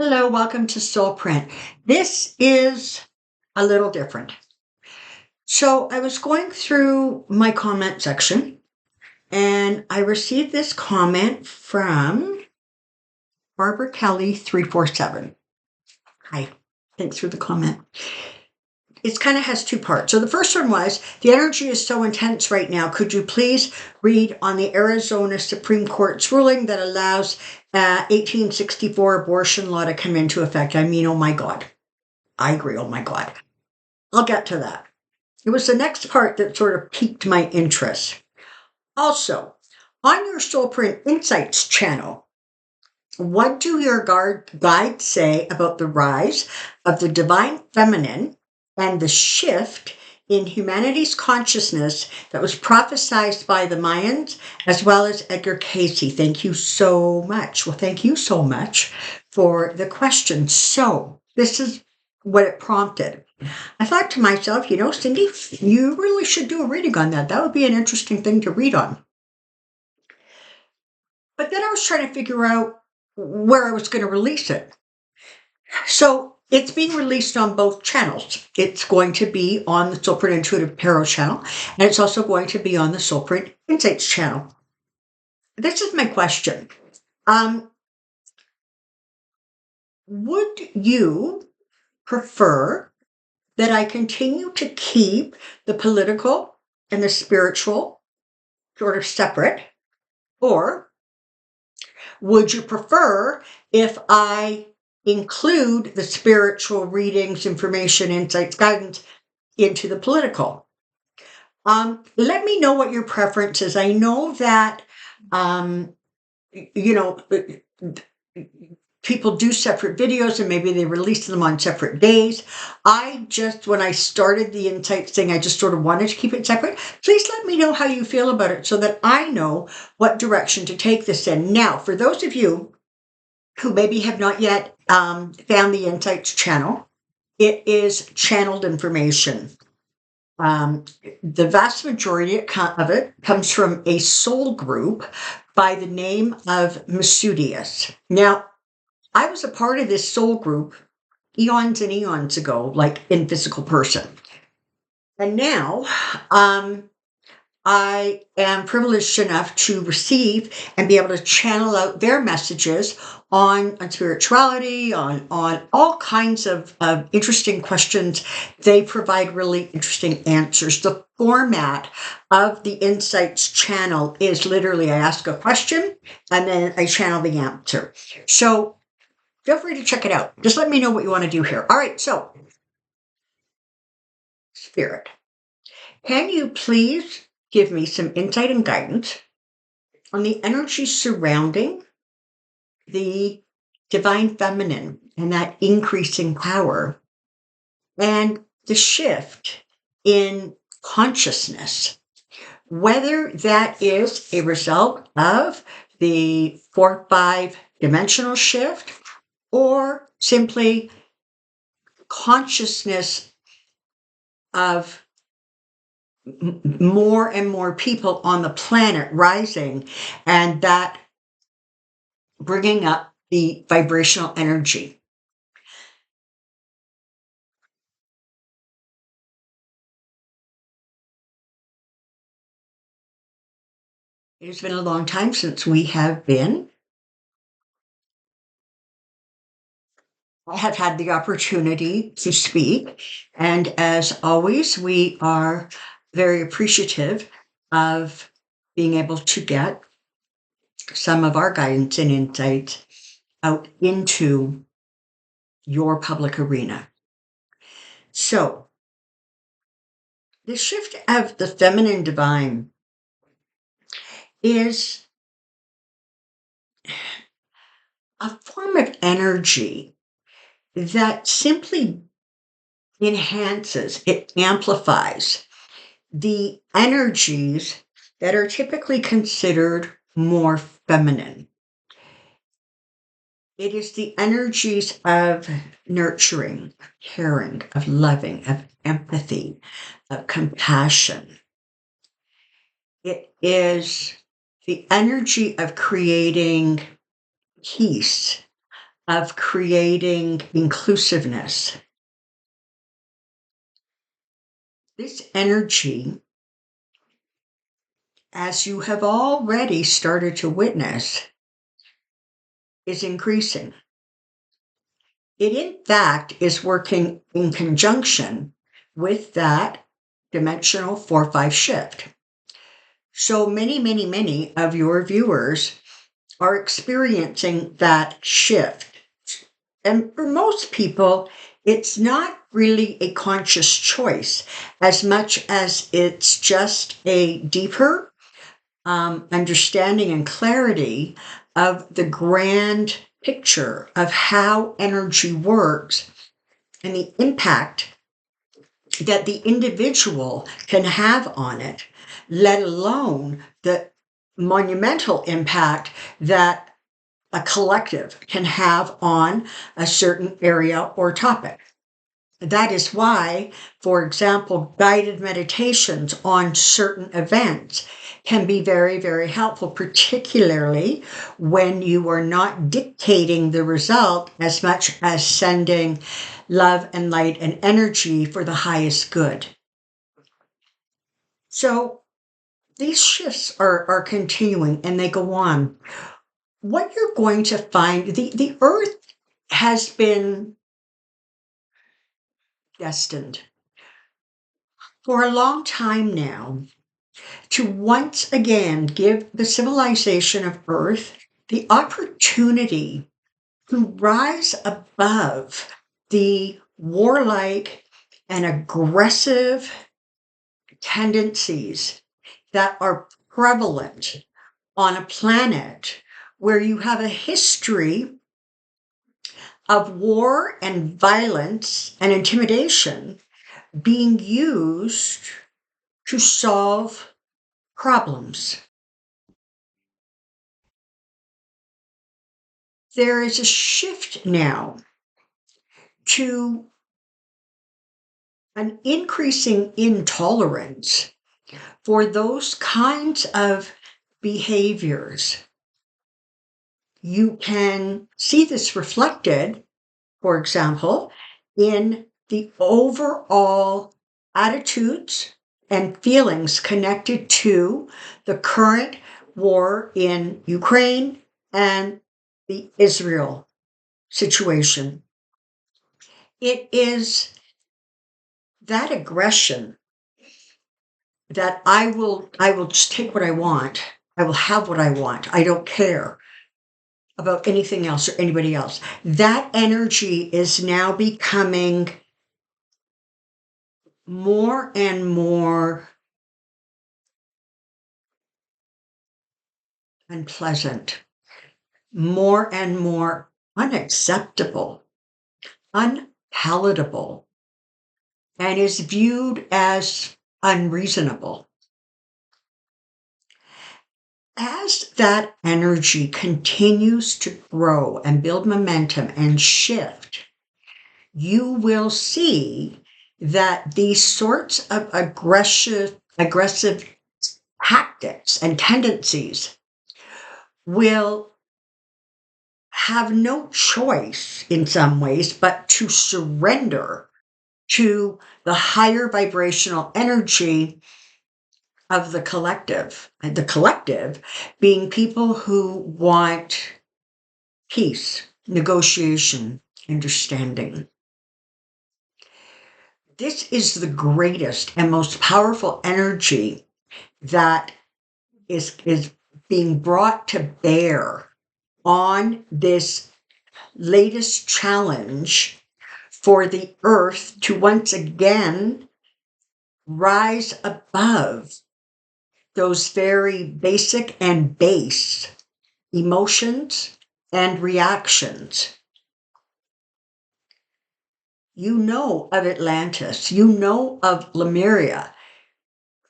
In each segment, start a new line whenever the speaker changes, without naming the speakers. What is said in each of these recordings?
Hello, welcome to Soulprint. This is a little different. So I was going through my comment section and I received this comment from Barbara Kelly 347. Hi, thanks for the comment. It kind of has two parts. So the first one was, the energy is so intense right now. Could you please read on the Arizona Supreme Court's ruling that allows 1864 abortion law to come into effect? I mean, oh my God. I agree. Oh my God. I'll get to that. It was the next part that sort of piqued my interest. Also, on your Soulprint Insights channel, what do your guides say about the rise of the divine feminine and the shift in humanity's consciousness that was prophesied by the Mayans as well as Edgar Cayce? Thank you so much. Well, thank you so much for the question. So this is what it prompted. I thought to myself, Cyndy, you really should do a reading on that. That would be an interesting thing to read on. But then I was trying to figure out where I was going to release it. So it's being released on both channels. It's going to be on the Soulprint Intuitive Tarot channel, and it's also going to be on the Soulprint Insights channel. This is my question. Would you prefer that I continue to keep the political and the spiritual sort of separate? Or would you prefer if I include the spiritual readings, information, insights, guidance into the political? Let me know what your preference is. I know that, people do separate videos and maybe they release them on separate days. When I started the insights thing, I just sort of wanted to keep it separate. Please let me know how you feel about it so that I know what direction to take this in. Now, for those of you who maybe have not yet found the Insights channel, it is channeled information. The vast majority of it comes from a soul group by the name of Masudius. Now, I was a part of this soul group eons and eons ago, like in physical person. And now I am privileged enough to receive and be able to channel out their messages on spirituality, on all kinds of interesting questions. They provide really interesting answers. The format of the Insights channel is literally I ask a question and then I channel the answer. So feel free to check it out. Just let me know what you want to do here. All right, so Spirit, can you please give me some insight and guidance on the energy surrounding the divine feminine and that increasing power and the shift in consciousness, whether that is a result of the 4-5 dimensional shift or simply consciousness of more and more people on the planet rising, and that bringing up the vibrational energy. It has been a long time since we have I have had the opportunity to speak. And as always, we are very appreciative of being able to get some of our guidance and insights out into your public arena. So, the shift of the feminine divine is a form of energy that simply enhances, it amplifies the energies that are typically considered more feminine. It is the energies of nurturing, caring, of loving, of empathy, of compassion. It is the energy of creating peace, of creating inclusiveness. This energy, as you have already started to witness, is increasing. It, in fact, is working in conjunction with that dimensional 4-5 shift. So many of your viewers are experiencing that shift. And for most people, it's not really a conscious choice as much as it's just a deeper understanding and clarity of the grand picture of how energy works and the impact that the individual can have on it, let alone the monumental impact that a collective can have on a certain area or topic. That is why, for example, guided meditations on certain events can be very helpful, particularly when you are not dictating the result as much as sending love and light and energy for the highest good. So these shifts are continuing and they go on. What you're going to find, the earth has been destined for a long time now to once again give the civilization of Earth the opportunity to rise above the warlike and aggressive tendencies that are prevalent on a planet where you have a history of war and violence and intimidation being used to solve problems. There is a shift now to an increasing intolerance for those kinds of behaviors. You can see this reflected, for example, in the overall attitudes and feelings connected to the current war in Ukraine and the Israel situation. It is that aggression that I will just take what I want. I will have what I want. I don't care about anything else or anybody else. That energy is now becoming more and more unpleasant, more and more unacceptable, unpalatable, and is viewed as unreasonable. As that energy continues to grow and build momentum and shift, you will see that these sorts of aggressive tactics and tendencies will have no choice in some ways but to surrender to the higher vibrational energy of the collective. The collective being people who want peace, negotiation, understanding. This is the greatest and most powerful energy that is being brought to bear on this latest challenge for the earth to once again rise above those very basic and base emotions and reactions. You know of Atlantis, you know of Lemuria.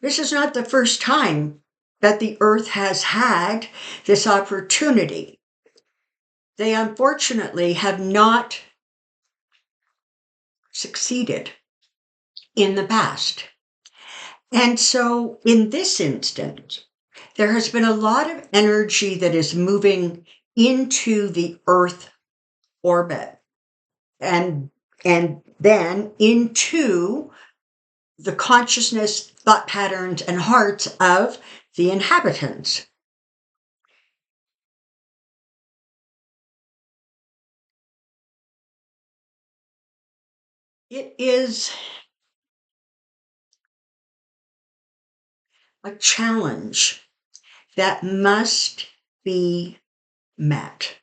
This is not the first time that the earth has had this opportunity. They unfortunately have not succeeded in the past. And so in this instance, there has been a lot of energy that is moving into the earth orbit, and then into the consciousness, thought patterns, and hearts of the inhabitants. It is a challenge that must be met.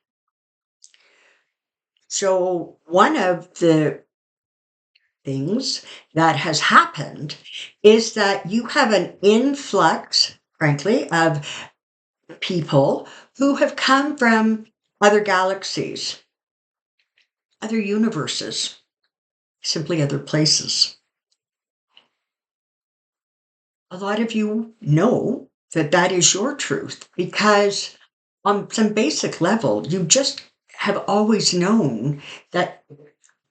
So, one of the things that has happened is that you have an influx, frankly, of people who have come from other galaxies, other universes, simply other places. A lot of you know that that is your truth because on some basic level, you just have always known that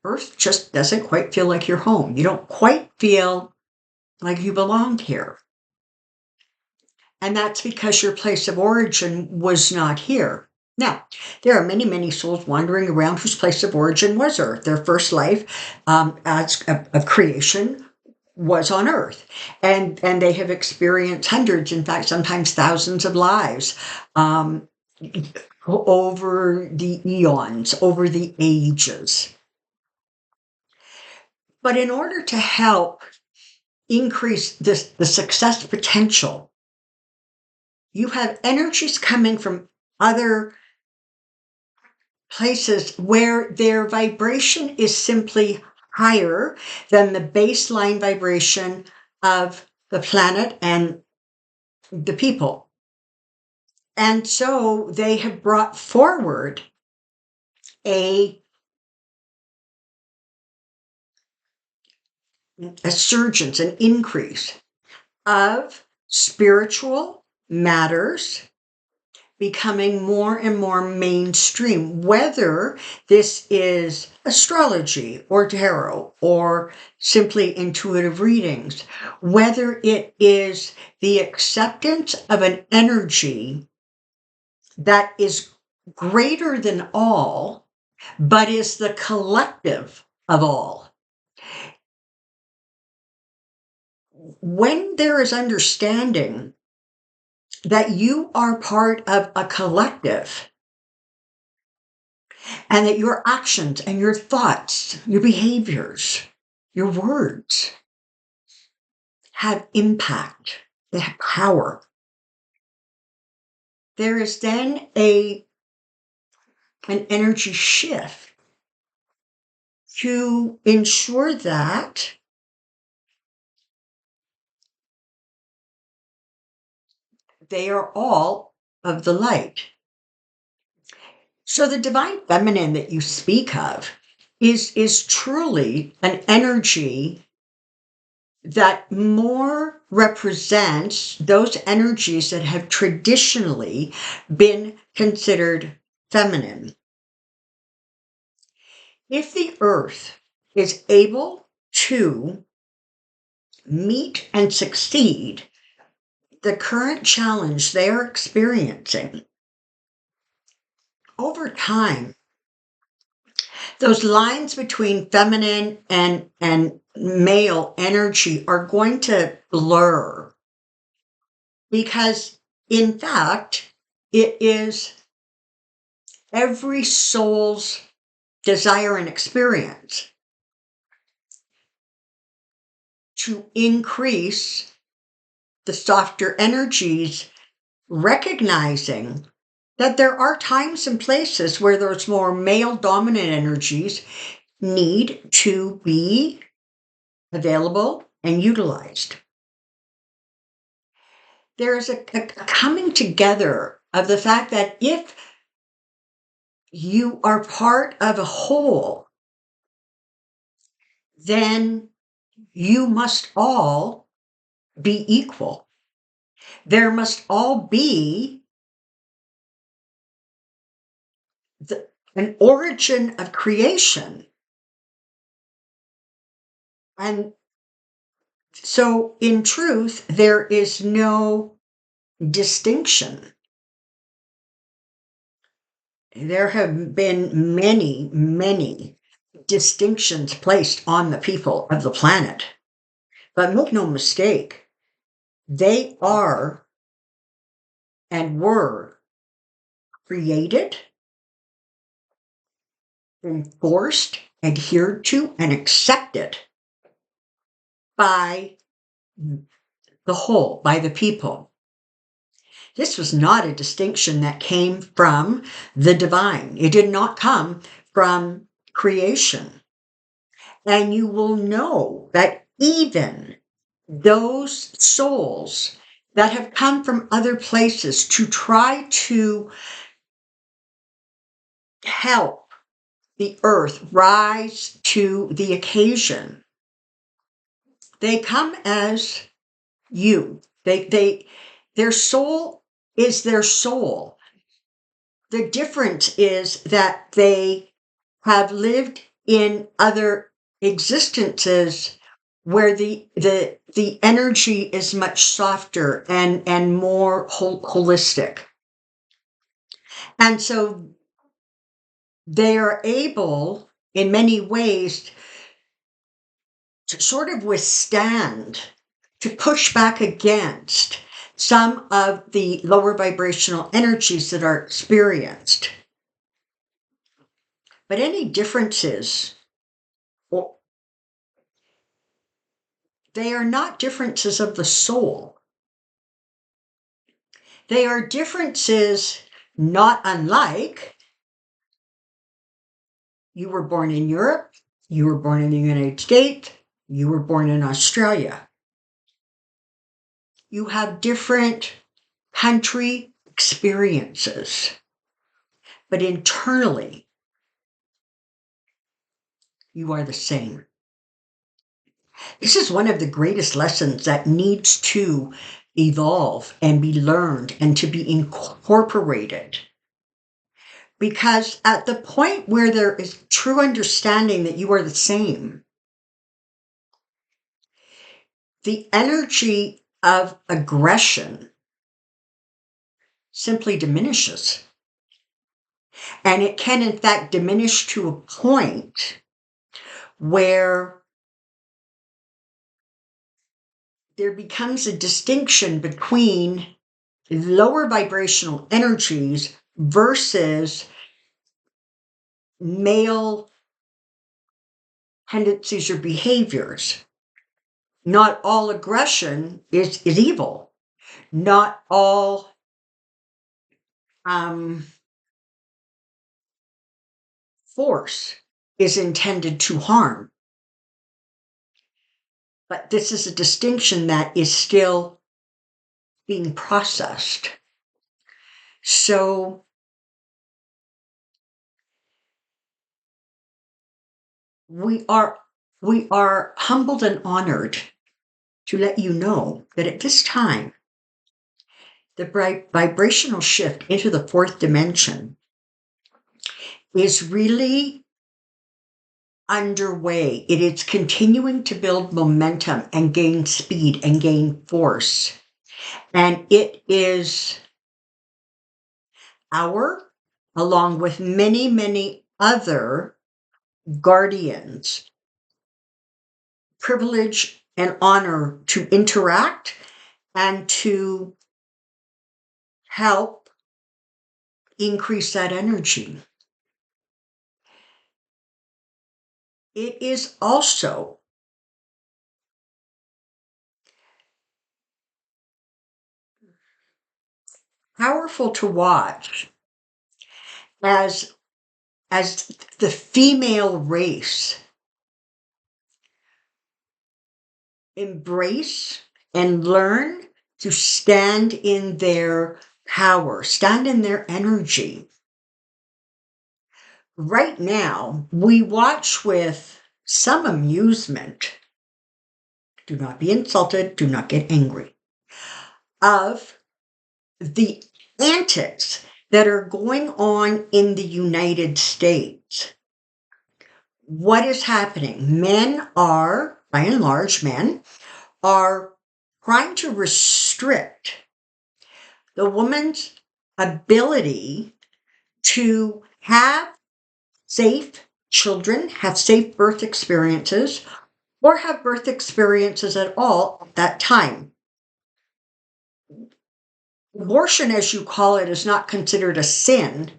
Earth just doesn't quite feel like your home. You don't quite feel like you belong here. And that's because your place of origin was not here. Now, there are many, many souls wandering around whose place of origin was Earth. Their first life as a creation was on Earth. And they have experienced hundreds, in fact, sometimes thousands of lives over the eons, over the ages. But in order to help increase the success potential, you have energies coming from other places where their vibration is simply higher than the baseline vibration of the planet and the people. And so they have brought forward a surgence, an increase of spiritual matters becoming more and more mainstream, whether this is astrology or tarot or simply intuitive readings, whether it is the acceptance of an energy that is greater than all, but is the collective of all. When there is understanding that you are part of a collective, and that your actions and your thoughts, your behaviors, your words have impact, they have power. There is then an energy shift to ensure that they are all of the light. So the divine feminine that you speak of is truly an energy that more represents those energies that have traditionally been considered feminine. If the earth is able to meet and succeed the current challenge they are experiencing, over time, those lines between feminine and male energy are going to blur because, in fact, it is every soul's desire and experience to increase the softer energies, recognizing that there are times and places where those more male dominant energies need to be available and utilized. There is a coming together of the fact that if you are part of a whole, then you must all be equal. There must all be an origin of creation. And so, in truth, there is no distinction. there have been many, many distinctions placed on the people of the planet. But make no mistake, they are and were created, enforced, adhered to, and accepted by the whole, by the people. This was not a distinction that came from the divine. It did not come from creation. And you will know that even those souls that have come from other places to try to help the earth rise to the occasion, they come as you. Their soul is their soul. The difference is that they have lived in other existences where the energy is much softer and more holistic. And so they are able, in many ways, to sort of withstand, to push back against some of the lower vibrational energies that are experienced. But any differences, they are not differences of the soul. They are differences not unlike you were born in Europe, you were born in the United States, you were born in Australia. You have different country experiences, but internally, you are the same. This is one of the greatest lessons that needs to evolve and be learned and to be incorporated. Because at the point where there is true understanding that you are the same, the energy of aggression simply diminishes. And it can, in fact, diminish to a point where there becomes a distinction between lower vibrational energies versus male tendencies or behaviors. Not all aggression is evil. Not all force is intended to harm. But this is a distinction that is still being processed. So we are humbled and honored to let you know that at this time, the vibrational shift into the fourth dimension is really underway. It is continuing to build momentum and gain speed and gain force. And it is along with many, many other guardians, privilege and honor to interact and to help increase that energy. It is also powerful to watch as the female race embrace and learn to stand in their power, stand in their energy. Right now, we watch with some amusement. Do not be insulted, do not get angry. Of the antics that are going on in the United States. What is happening? Men are, by and large, are trying to restrict the woman's ability to have safe children, have safe birth experiences, or have birth experiences at all at that time. Abortion, as you call it, is not considered a sin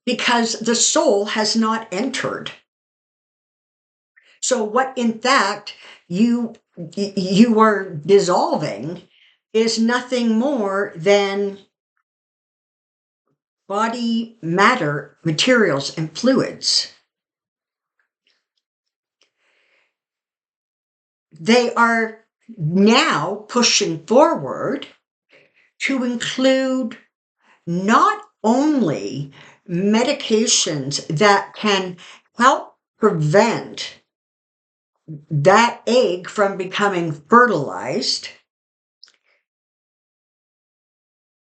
because the soul has not entered. So what in fact you are dissolving is nothing more than body matter, materials, and fluids. They are now pushing forward to include not only medications that can help prevent that egg from becoming fertilized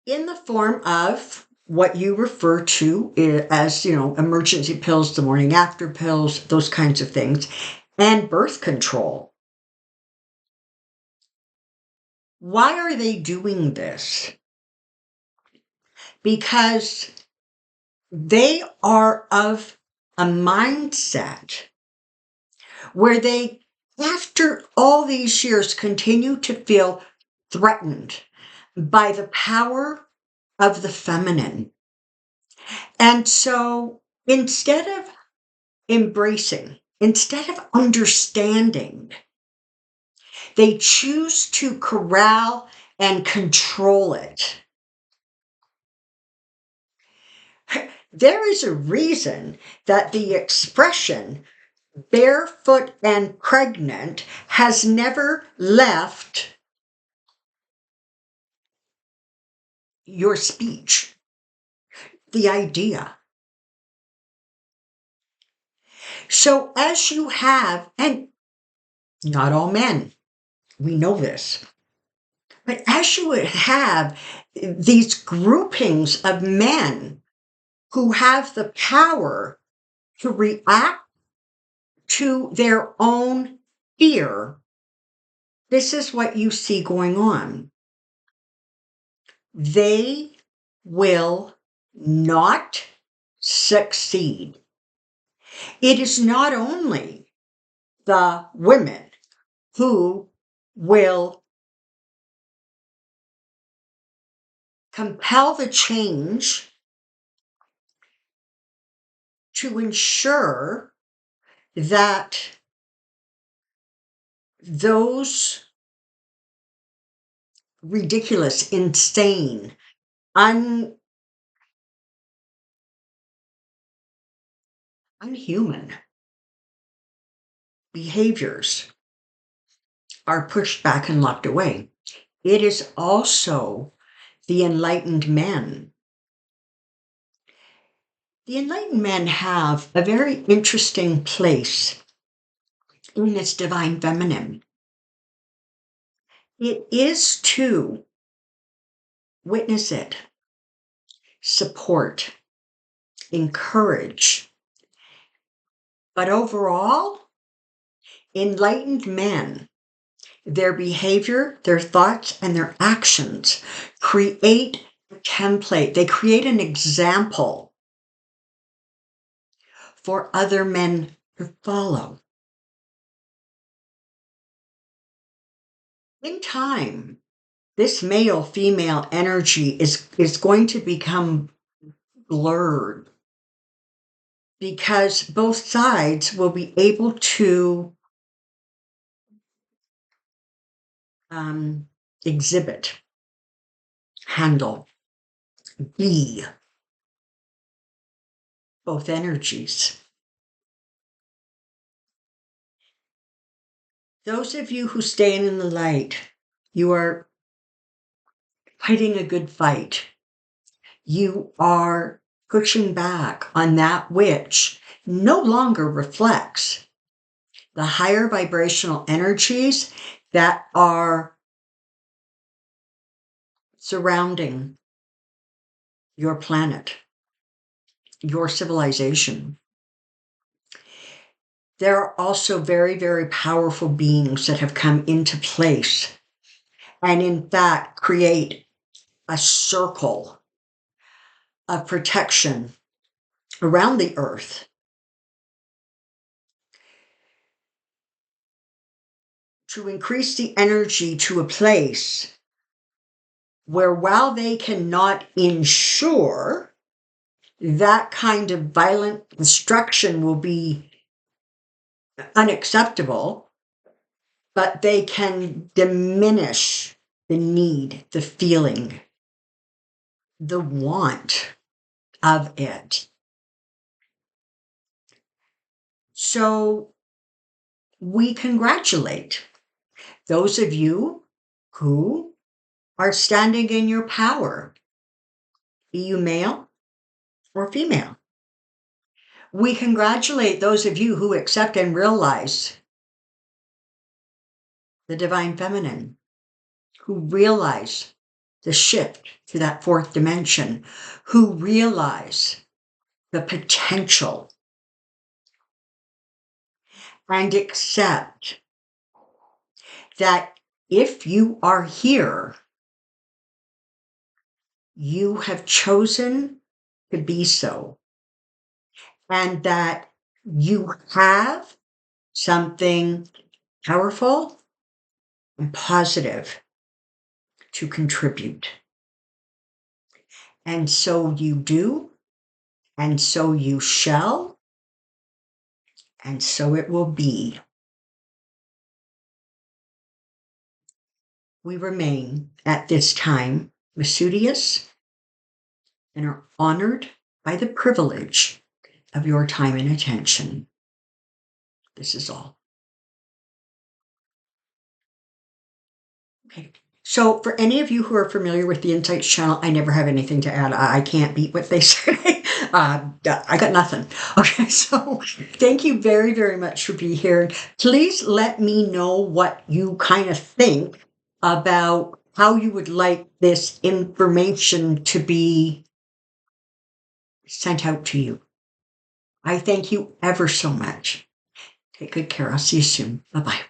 in the form of what you refer to as, emergency pills, the morning after pills, those kinds of things, and birth control. Why are they doing this? Because they are of a mindset where they, after all these years, continue to feel threatened by the power of the feminine. And so instead of embracing, instead of understanding, they choose to corral and control it. There is a reason that the expression barefoot and pregnant has never left your speech, the idea. So as you have, and not all men, we know this, but as you have these groupings of men who have the power to react to their own fear, this is what you see going on. They will not succeed. It is not only the women who will compel the change to ensure that those ridiculous, insane, unhuman behaviors are pushed back and locked away. It is also the enlightened men. The enlightened men have a very interesting place in this divine feminine. It is to witness it, support, encourage. But overall, enlightened men, their behavior, their thoughts, and their actions create a template. They create an example for other men to follow. In time, this male-female energy is going to become blurred because both sides will be able to exhibit, handle, be both energies. Those of you who stand in the light, you are fighting a good fight. You are pushing back on that which no longer reflects the higher vibrational energies that are surrounding your planet, your civilization. There are also very, very powerful beings that have come into place and in fact create a circle of protection around the earth to increase the energy to a place where, while they cannot ensure that kind of violent destruction will be unacceptable, but they can diminish the need, the feeling, the want of it. So we congratulate those of you who are standing in your power, be you male or female. We congratulate those of you who accept and realize the divine feminine, who realize the shift to that fourth dimension, who realize the potential and accept that if you are here, you have chosen to be so, and that you have something powerful and positive to contribute. And so you do, and so you shall, and so it will be. We remain at this time studious and are honored by the privilege of your time and attention. This is all. Okay. So for any of you who are familiar with the Insights channel, I never have anything to add. I can't beat what they say. I got nothing. Okay, so thank you very, very much for being here. Please let me know what you kind of think about how you would like this information to be sent out to you. I thank you ever so much. Take good care. I'll see you soon. Bye-bye.